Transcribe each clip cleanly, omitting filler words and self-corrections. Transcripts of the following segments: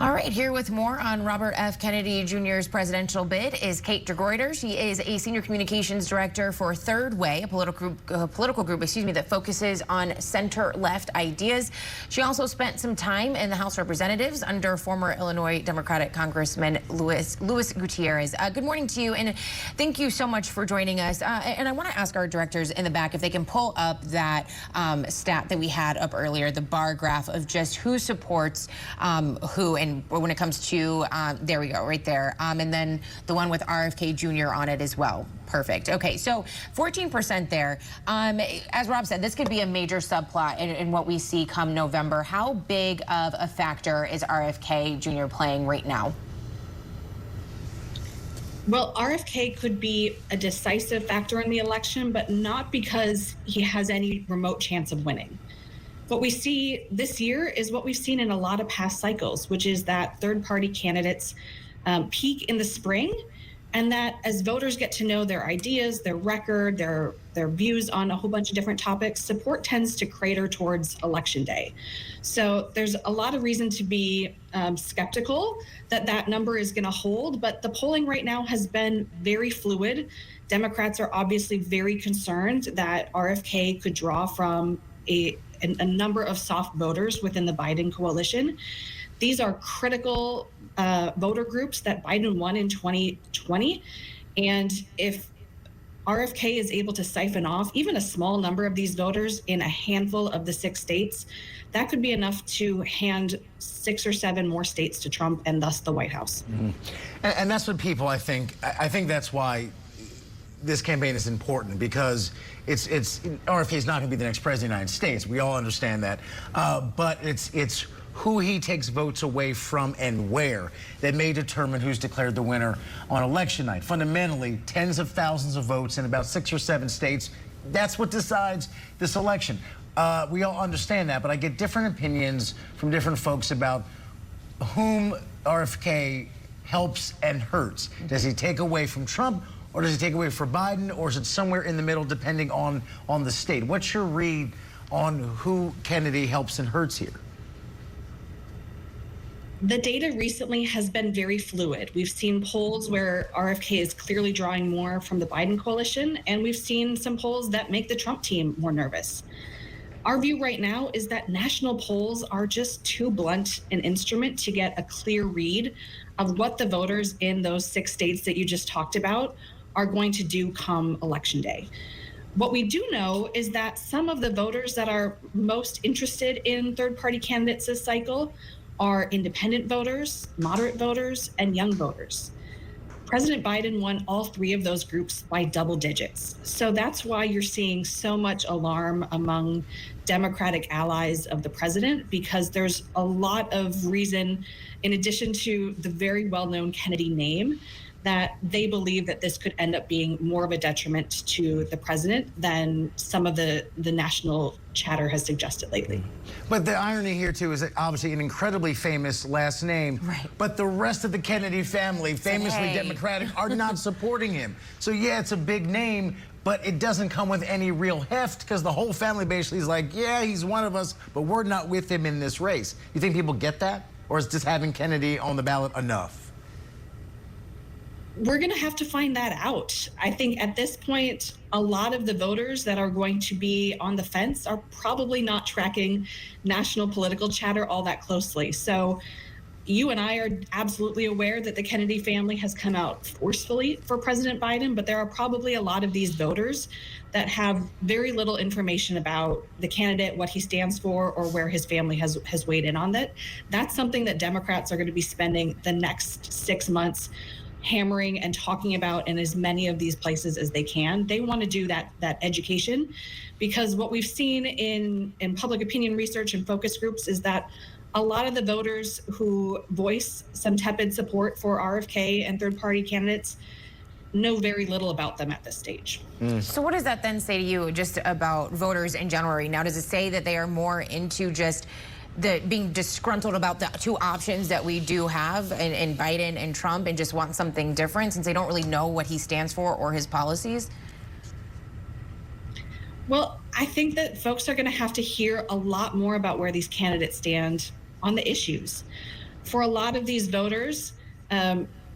All right, here with more on Robert F. Kennedy Jr.'s presidential bid is Kate deGruyter. She is a senior communications director for Third Way, a political group, that focuses on center-left ideas. She also spent some time in the House of Representatives under former Illinois Democratic Congressman Luis Gutierrez. Good morning to you, and thank you so much for joining us. And I want to ask our directors in the back if they can pull up that stat that we had up earlier, the bar graph of just who supports who, and when it comes to, there we go, right there. And then the one with RFK Jr. on it as well. Perfect. Okay, so 14% there. As Rob said, this could be a major subplot in what we see come November. How big of a factor is RFK Jr. playing right now? Well, RFK could be a decisive factor in the election, but not because he has any remote chance of winning. What we see this year is what we've seen in a lot of past cycles, which is that third-party candidates peak in the spring, and that as voters get to know their ideas, their record, their views on a whole bunch of different topics, support tends to crater towards Election Day. So there's a lot of reason to be skeptical that that number is going to hold, but the polling right now has been very fluid. Democrats are obviously very concerned that RFK could draw from a number of soft voters within the Biden coalition. These are critical voter groups that Biden won in 2020. And if RFK is able to siphon off even a small number of these voters in a handful of the 6 states, that could be enough to hand 6 or 7 more states to Trump and thus the White House. Mm-hmm. And that's what people, I think that's why this campaign is important, because RFK is not going to be the next president of the United States. We all understand that. But it's who he takes votes away from and where that may determine who's declared the winner on election night. Fundamentally, tens of thousands of votes in about 6 or 7 states. That's what decides this election. We all understand that, but I get different opinions from different folks about whom RFK helps and hurts. Does he take away from Trump, or does he take away from Biden, or is it somewhere in the middle depending on the state? What's your read on who Kennedy helps and hurts here? The data recently has been very fluid. We've seen polls where RFK is clearly drawing more from the Biden coalition, and we've seen some polls that make the Trump team more nervous. Our view right now is that national polls are just too blunt an instrument to get a clear read of what the voters in those 6 states that you just talked about are going to do come Election Day. What we do know is that some of the voters that are most interested in third-party candidates this cycle are independent voters, moderate voters, and young voters. President Biden won all 3 of those groups by double digits. So that's why you're seeing so much alarm among Democratic allies of the president, because there's a lot of reason, in addition to the very well-known Kennedy name, that they believe that this could end up being more of a detriment to the president than some of the national chatter has suggested lately. But the irony here, too, is that obviously an incredibly famous last name, right, but the rest of the Kennedy family, famously Democratic, are not supporting him. So, yeah, it's a big name, but it doesn't come with any real heft, because the whole family basically is like, yeah, he's one of us, but we're not with him in this race. You think people get that? Or is just having Kennedy on the ballot enough? We're going to have to find that out. I think at this point, a lot of the voters that are going to be on the fence are probably not tracking national political chatter all that closely. So you and I are absolutely aware that the Kennedy family has come out forcefully for President Biden, but there are probably a lot of these voters that have very little information about the candidate, what he stands for, or where his family has weighed in on that. That's something that Democrats are going to be spending the next 6 months hammering and talking about in as many of these places as they can. They want to do that education, because what we've seen in public opinion research and focus groups is that a lot of the voters who voice some tepid support for RFK and third-party candidates know very little about them at this stage. So what does that then say to you just about voters in general right now? Does it say that they are more into just being disgruntled about the 2 options that we do have in Biden and Trump, and just want something different since they don't really know what he stands for or his policies? Well, I think that folks are going to have to hear a lot more about where these candidates stand on the issues. for a lot of these voters,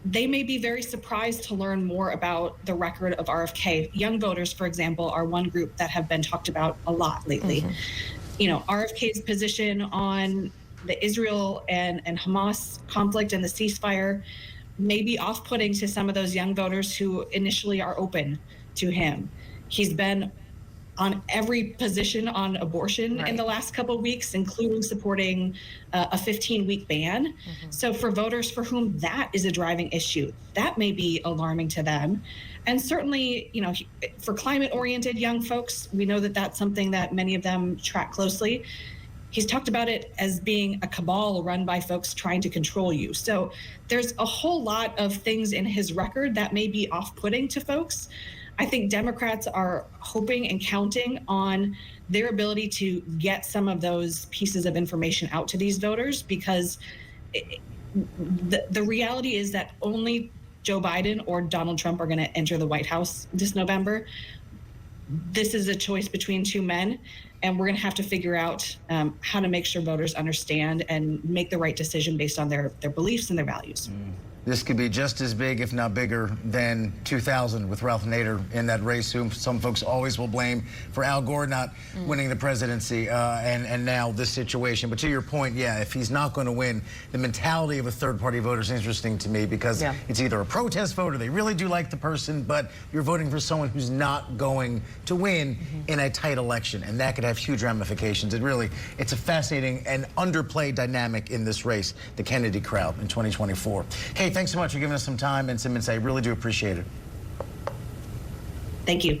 they may be very surprised to learn more about the record of RFK. Young voters, for example, are one group that have been talked about a lot lately. You know, RFK's position on the Israel and Hamas conflict and the ceasefire may be off-putting to some of those young voters who initially are open to him. He's been on every position on abortion in the last couple of weeks, including supporting a 15-week ban. So for voters for whom that is a driving issue, that may be alarming to them. And certainly, you know, for climate-oriented young folks, we know that that's something that many of them track closely. He's talked about it as being a cabal run by folks trying to control you. So there's a whole lot of things in his record that may be off-putting to folks. I think Democrats are hoping and counting on their ability to get some of those pieces of information out to these voters, because the reality is that only Joe Biden or Donald Trump are going to enter the White House this November. This is a choice between two men, and we're going to have to figure out how to make sure voters understand and make the right decision based on their beliefs and their values. This could be just as big, if not bigger, than 2000 with Ralph Nader in that race, whom some folks always will blame for Al Gore not winning the presidency, and now this situation. But to your point, yeah, if he's not going to win, the mentality of a third-party voter is interesting to me, because it's either a protest vote or they really do like the person, but you're voting for someone who's not going to win in a tight election, and that could have huge ramifications. It's a fascinating and underplayed dynamic in this race, the Kennedy crowd in 2024. Hey, thanks so much for giving us some time and some insight. Really do appreciate it. Thank you.